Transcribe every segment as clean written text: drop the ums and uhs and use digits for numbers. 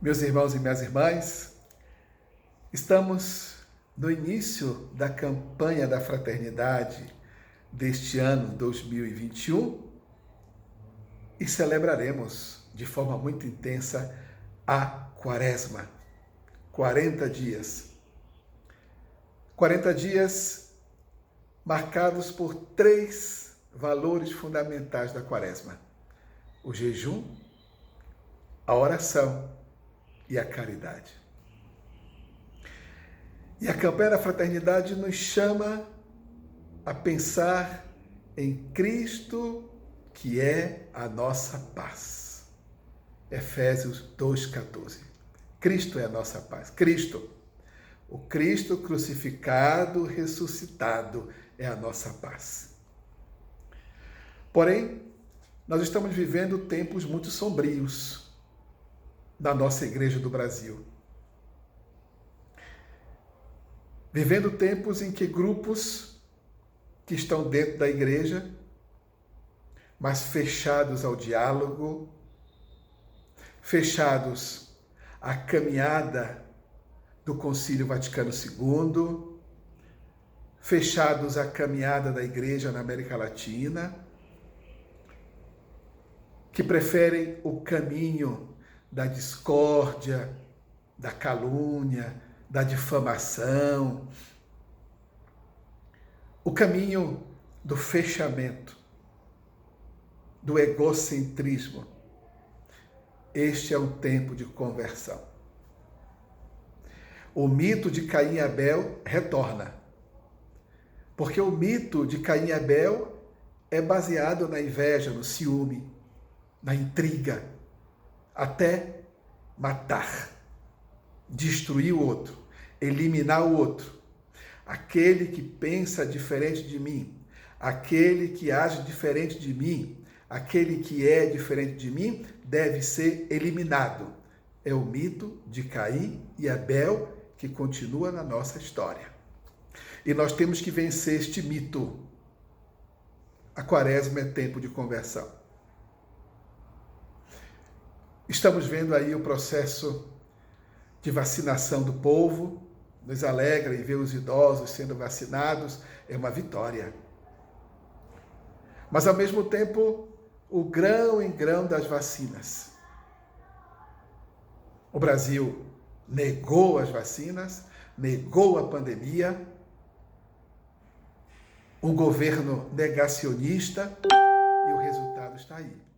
Meus irmãos e minhas irmãs, estamos no início da campanha da fraternidade deste ano 2021 e celebraremos de forma muito intensa a Quaresma. 40 dias. 40 dias marcados por 3 valores fundamentais da Quaresma: o jejum, a oração e a caridade. E a campanha da fraternidade nos chama a pensar em Cristo, que é a nossa paz. Efésios 2,14. Cristo é a nossa paz. Cristo, o Cristo crucificado, ressuscitado, é a nossa paz. Porém, nós estamos vivendo tempos muito sombrios da nossa Igreja do Brasil. Vivendo tempos em que grupos que estão dentro da igreja, mas fechados ao diálogo, fechados à caminhada do Concílio Vaticano II, fechados à caminhada da igreja na América Latina, que preferem o caminho da discórdia, da calúnia, da difamação, o caminho do fechamento, do egocentrismo. Este é um tempo de conversão. O mito de Caim e Abel retorna, porque o mito de Caim e Abel é baseado na inveja, no ciúme, na intriga, até matar, destruir o outro, eliminar o outro. Aquele que pensa diferente de mim, aquele que age diferente de mim, aquele que é diferente de mim, deve ser eliminado. É o mito de Caim e Abel que continua na nossa história. E nós temos que vencer este mito. A Quaresma é tempo de conversão. Estamos vendo aí o processo de vacinação do povo. Nos alegra em ver os idosos sendo vacinados, é uma vitória. Mas, ao mesmo tempo, o grão em grão das vacinas. O Brasil negou as vacinas, negou a pandemia, um governo negacionista, e o resultado está aí.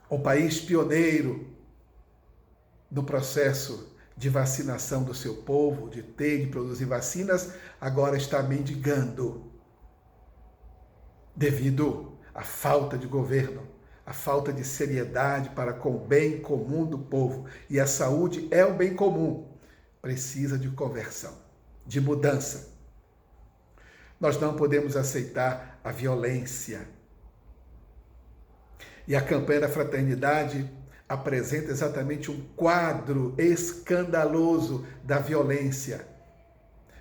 Um país pioneiro no processo de vacinação do seu povo, de ter, de produzir vacinas, agora está mendigando devido à falta de governo, à falta de seriedade para com o bem comum do povo. E a saúde é o bem comum, precisa de conversão, de mudança. Nós não podemos aceitar a violência. E a campanha da fraternidade apresenta exatamente um quadro escandaloso da violência.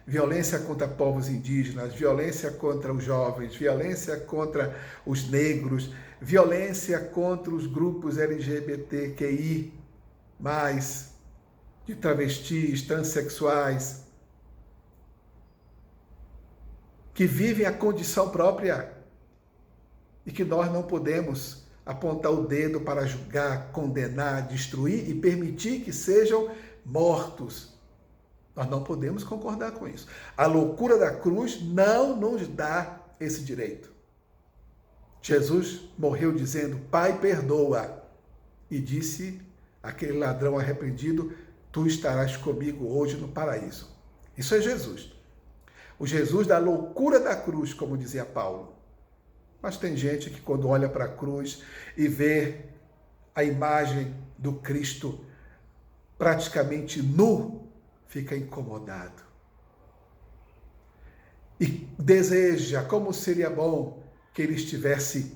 Violência contra povos indígenas, violência contra os jovens, violência contra os negros, violência contra os grupos LGBTQI+, de travestis, transexuais, que vivem a condição própria e que nós não podemos apontar o dedo para julgar, condenar, destruir e permitir que sejam mortos. Nós não podemos concordar com isso. A loucura da cruz não nos dá esse direito. Jesus morreu dizendo: Pai, perdoa. E disse àquele ladrão arrependido: Tu estarás comigo hoje no paraíso. Isso é Jesus. O Jesus da loucura da cruz, como dizia Paulo. Mas tem gente que, quando olha para a cruz e vê a imagem do Cristo praticamente nu, fica incomodado. E deseja, como seria bom que ele estivesse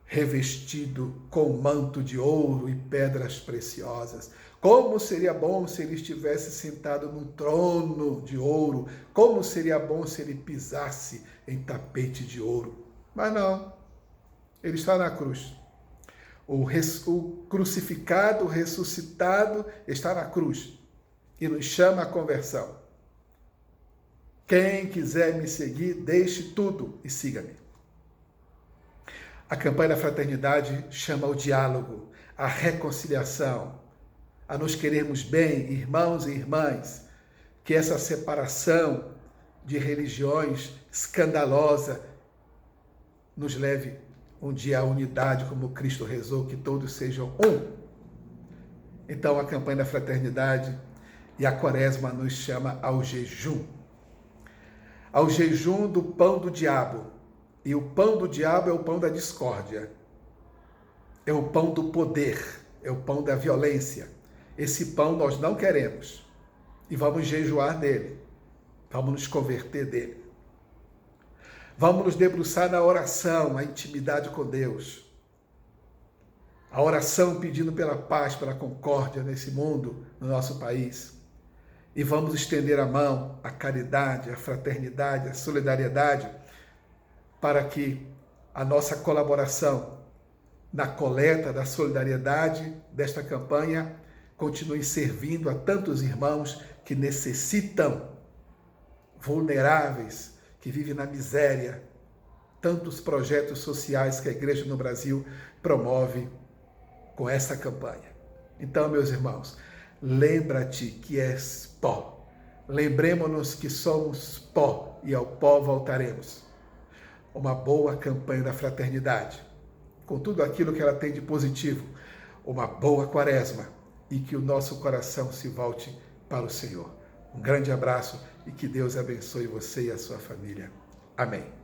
revestido com manto de ouro e pedras preciosas. Como seria bom se ele estivesse sentado num trono de ouro. Como seria bom se ele pisasse em tapete de ouro. Mas não, ele está na cruz. O crucificado, ressuscitado, está na cruz e nos chama à conversão. Quem quiser me seguir, deixe tudo e siga-me. A campanha da fraternidade chama ao diálogo, à reconciliação, a nos querermos bem, irmãos e irmãs, que essa separação de religiões escandalosa nos leve um dia à unidade, como Cristo rezou, que todos sejam um. Então a campanha da fraternidade e a quaresma nos chama ao jejum do pão do diabo. E o pão do diabo é o pão da discórdia, é o pão do poder, é o pão da violência. Esse pão nós não queremos e vamos jejuar dele, vamos nos converter dele. Vamos nos debruçar na oração, na intimidade com Deus. A oração pedindo pela paz, pela concórdia nesse mundo, no nosso país. E vamos estender a mão, a caridade, a fraternidade, a solidariedade, para que a nossa colaboração na coleta da solidariedade desta campanha continue servindo a tantos irmãos que necessitam, vulneráveis, que vivem na miséria. Tantos projetos sociais que a Igreja no Brasil promove com essa campanha. Então, meus irmãos, lembra-te que és pó. Lembremos-nos que somos pó e ao pó voltaremos. Uma boa campanha da fraternidade, com tudo aquilo que ela tem de positivo. Uma boa quaresma e que o nosso coração se volte para o Senhor. Um grande abraço e que Deus abençoe você e a sua família. Amém.